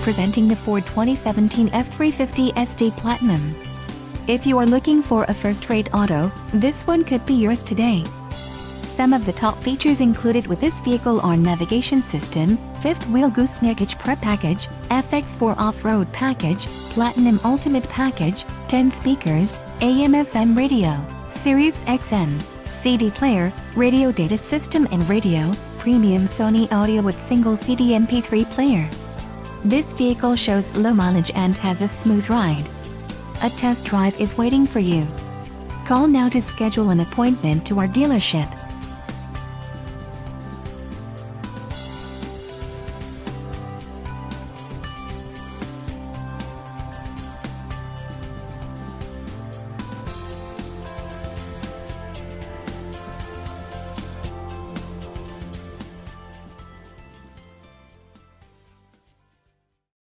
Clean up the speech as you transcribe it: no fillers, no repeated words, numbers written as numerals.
presenting the Ford 2017 F-350SD Platinum. If you are looking for a first-rate auto, this one could be yours today. Some of the top features included with this vehicle are navigation system, fifth-wheel gooseneck prep package, FX4 off-road package, Platinum Ultimate package, 10 speakers, AM/FM radio, Sirius XM, CD player, radio data system and radio, premium Sony audio with single CD MP3 player. This vehicle shows low mileage and has a smooth ride. A test drive is waiting for you. Call now to schedule an appointment to our dealership.